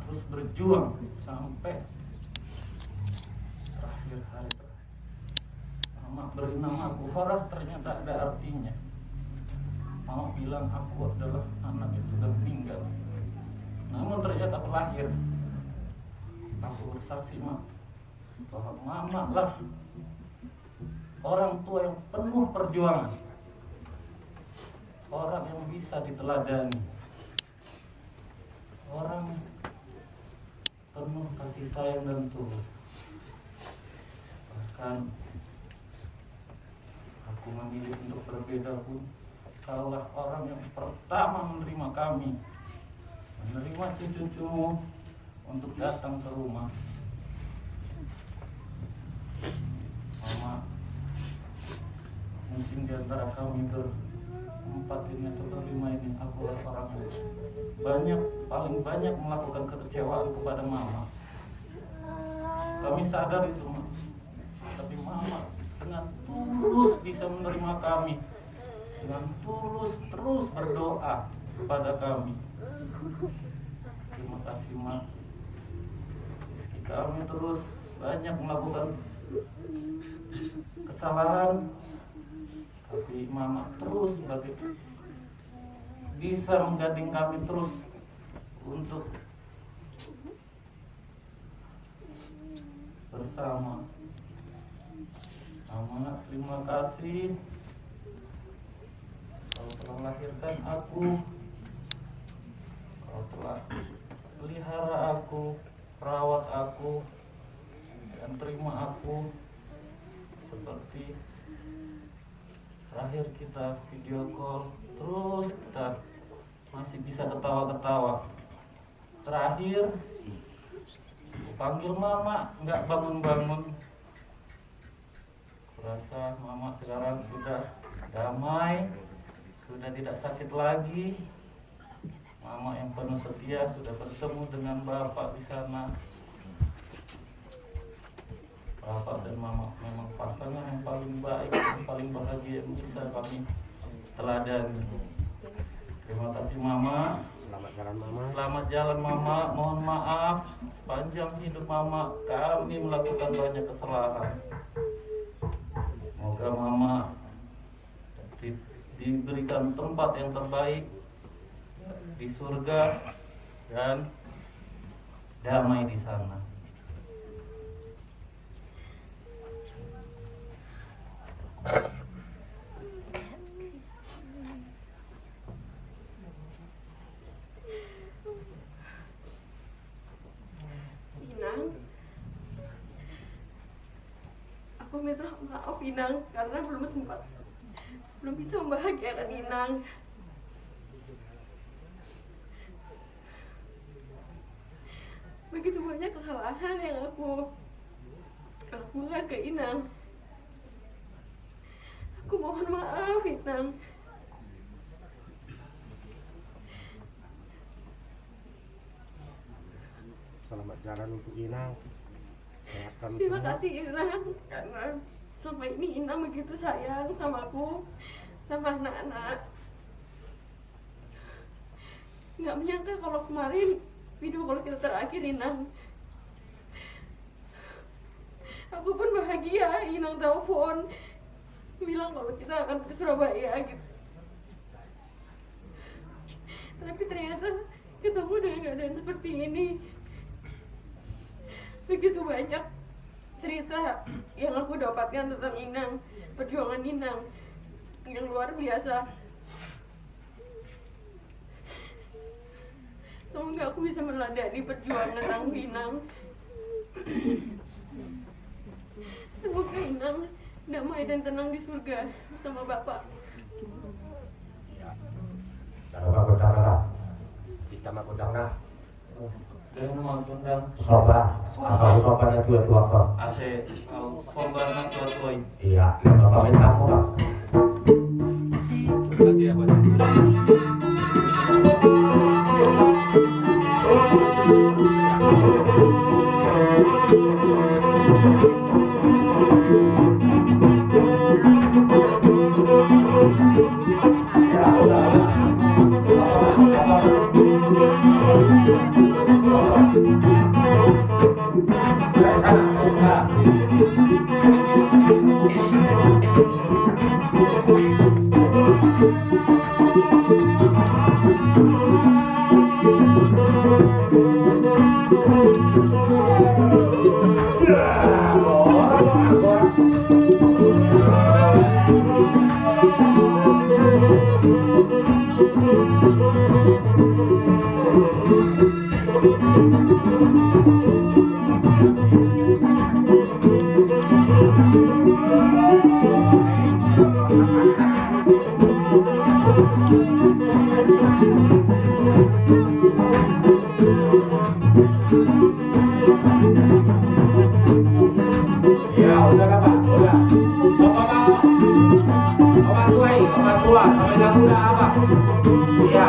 terus berjuang sampai terakhir hari. Mama beri nama aku Farah, ternyata ada artinya. Mama bilang aku adalah anak yang sudah meninggal, namun ternyata terlahir. Aku bersaksi bahwa mama lah orang tua yang penuh perjuangan, orang yang bisa diteladani, orang penuh kasih sayang dan tulus. Bahkan aku memilih untuk berbeda pun, kaulah orang yang pertama menerima kami, menerima cucu-cucumu untuk datang ke rumah. Mama, mungkin di antara kami berempat ini atau berlima ini, aku orang yang paling banyak melakukan kekecewaan kepada mama. Kami sadar itu, Ma. Tapi mama dengan tulus bisa menerima kami, dengan tulus terus berdoa kepada kami. Terima kasih, Ma. Kami terus banyak melakukan kesalahan, tapi mama terus bisa menggading kami terus untuk bersama. Mama, terima kasih kau telah melahirkan aku, kau telah pelihara aku, rawat aku, dan terima aku seperti terakhir kita video call, terus kita masih bisa ketawa-ketawa. Terakhir aku panggil mama, nggak bangun-bangun. Kurasa mama sekarang sudah damai, sudah tidak sakit lagi. Mama yang penuh setia sudah bertemu dengan bapak di sana. Bapak dan mama memang pasangan yang paling baik, yang paling bahagia yang bisa kami teladani. Terima kasih mama. Selamat jalan mama. Selamat jalan mama. Mohon maaf panjang hidup mama, kami melakukan banyak kesalahan. Semoga mama diberikan tempat yang terbaik di surga dan damai di sana. Inang, aku minta maaf Inang karena belum bisa membahagiakan Inang. Begitu banyak kesalahan yang aku lakukan ke Inang. Aku mohon maaf Inang. Selamat jalan untuk Inang. Sehatkan Terima semua. kasih Inang, karena selama ini Inang begitu sayang sama aku, sama anak-anak. Nggak menyangka kalau kemarin video call kita terakhir Inang, aku pun bahagia. Inang telepon bilang kalau kita akan ke Surabaya gitu. Tapi ternyata ketemu dengan keadaan seperti ini. Begitu banyak cerita yang aku dapatkan tentang Inang, perjuangan Inang yang luar biasa. Semoga aku bisa meneladani perjuangan Nang Inang. Semoga Inang damai dan tenang di surga bersama Bapak. Jangan godang lah. Kita mah godang lah. Dengan mengundang Soba. Apa sobanya tua-tua kok? AC sobarna tua-tua. Iya. Bapak minta kamu kok. Terima kasih ya Pak. Ya udah. Ya udah Bapak, udah. Obat tua, sampai dah udah apa? Iya.